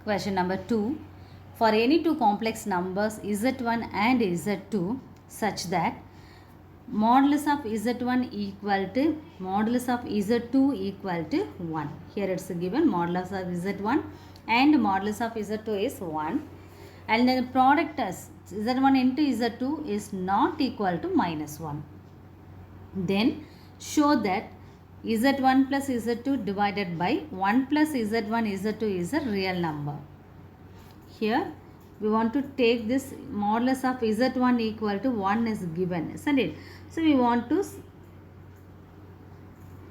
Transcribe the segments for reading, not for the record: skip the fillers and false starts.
Question number 2. For any two complex numbers z1 and z2 such that modulus of z1 equal to modulus of z2 equal to 1. Here it's given modulus of z1 and modulus of z2 is 1, and then the product as z1 into z2 is not equal to minus 1. Then show that z1 plus z2 divided by 1 plus z1 z2 is a real number. Here we want to take this modulus of z1 equal to 1 is given, isn't it? So we want to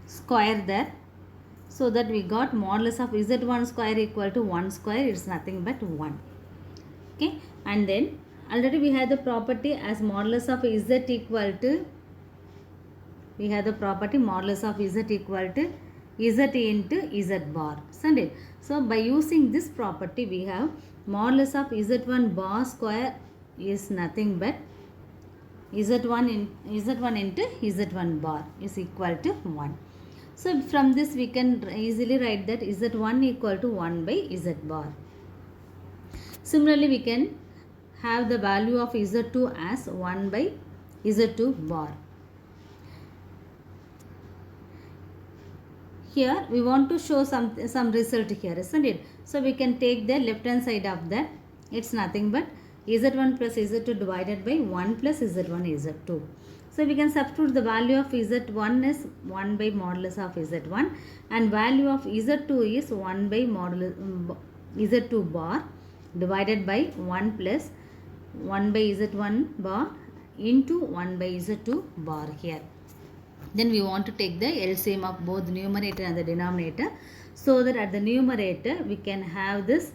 square that, so that we got modulus of z1 square equal to 1 square, it's nothing but 1. Okay, and then already we have the property as modulus of z equal to, we have the property modulus of z equal to z into z bar, isn't it? So by using this property we have modulus of z1 bar square is nothing but z1 into z1 bar is equal to 1. So from this we can easily write that z1 equal to 1 by z bar. Similarly we can have the value of z2 as 1 by z2 bar. Here we want to show some result here, isn't it? So we can take the left hand side of that, it's nothing but z1 plus z2 divided by 1 plus z1 z2. So we can substitute the value of z1 is 1 by modulus of z1 and value of z2 is 1 by modulus z2 bar divided by 1 plus 1 by z1 bar into 1 by z2 bar here. Then we want to take the LCM of both numerator and the denominator, so that at the numerator we can have this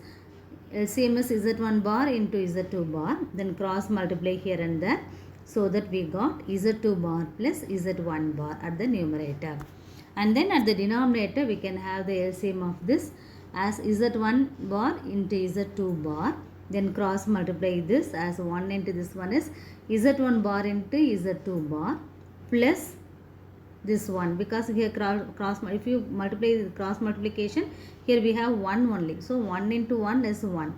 LCM is z1 bar into z2 bar, then cross multiply here and there, so that we got z2 bar plus z1 bar at the numerator. And then at the denominator we can have the LCM of this as z1 bar into z2 bar, then cross multiply this as 1 into this one is z1 bar into z2 bar plus this one, because here cross if you multiply cross multiplication, here we have 1 only, so 1 into 1 is 1,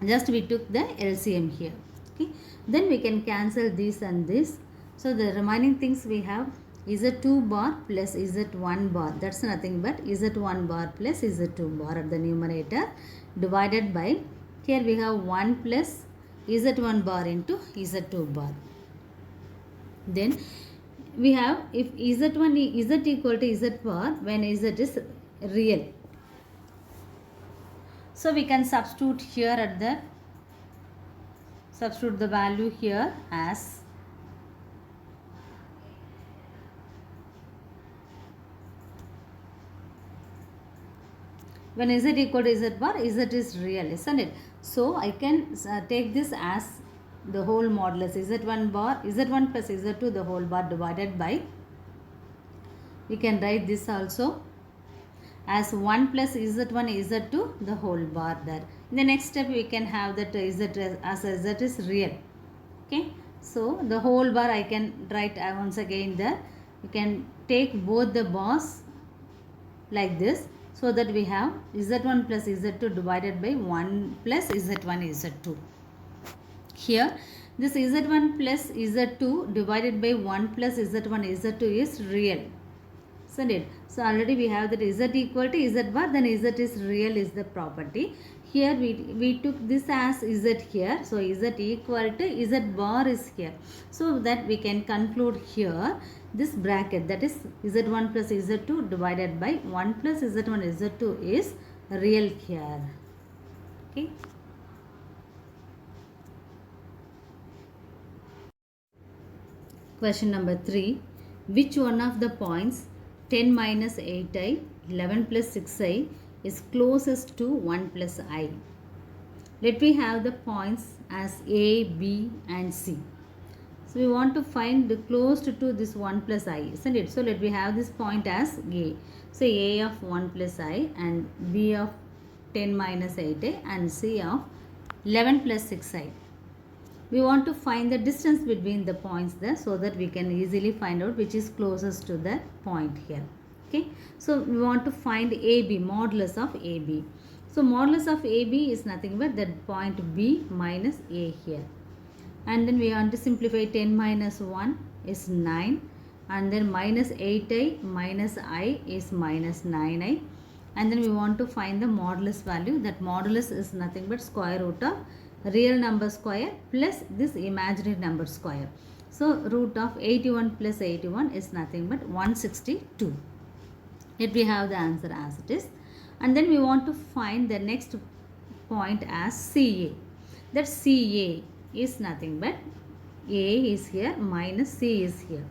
just we took the LCM here. Okay, then we can cancel this and this, so the remaining things we have z2 bar plus z1 bar, that's nothing but z1 bar plus z2 bar at the numerator divided by, here we have 1 plus z1 bar into z2 bar. Then we have if z1 z equal to z bar when z is real, so we can substitute here at the substitute the value here as when z equal to z bar, z is real, isn't it? So I can take this as the whole modulus z1 bar z1 plus z2 the whole bar divided by, we can write this also as 1 plus z1 z2 the whole bar there. In the next step we can have that z as z is real. Okay, so the whole bar I can write once again there, you can take both the bars like this, so that we have z1 plus z2 divided by 1 plus z1 z2. Here this z1 plus z2 divided by 1 plus z1 z2 is real, isn't it? So already we have that z equal to z bar, then z is real is the property. Here we took this as z here, so z equal to z bar is here, so that we can conclude here this bracket, that is z1 plus z2 divided by 1 plus z1 z2 is real here. Okay. Question number 3. Which one of the points 10 minus 8i, 11 plus 6i is closest to 1 plus I? Let me have the points as A, B and C. So we want to find the closest to this 1 plus I, isn't it? So let me have this point as A. So A of 1 plus I and B of 10 minus 8i and C of 11 plus 6i. We want to find the distance between the points there, so that we can easily find out which is closest to the point here. Okay, so we want to find AB, modulus of AB. So modulus of AB is nothing but that point B minus A here. And then we want to simplify 10 minus 1 is 9, and then minus 8i minus I is minus 9i, and then we want to find the modulus value. That modulus is nothing but square root of real number square plus this imaginary number square. So root of 81 plus 81 is nothing but 162. Yet we have the answer as it is. And then we want to find the next point as CA. That CA is nothing but A is here minus C is here.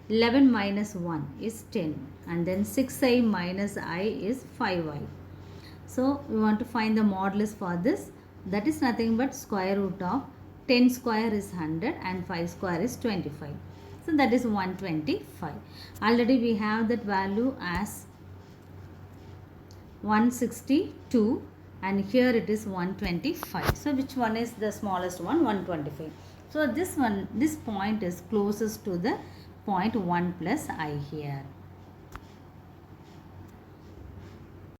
11 minus 1 is 10, and then 6i minus I is 5i. So we want to find the modulus for this. That is nothing but square root of 10 square is 100 and 5 square is 25. So that is 125. Already we have that value as 162, and here it is 125. So which one is the smallest one? 125. So this point is closest to the point 1 plus I here.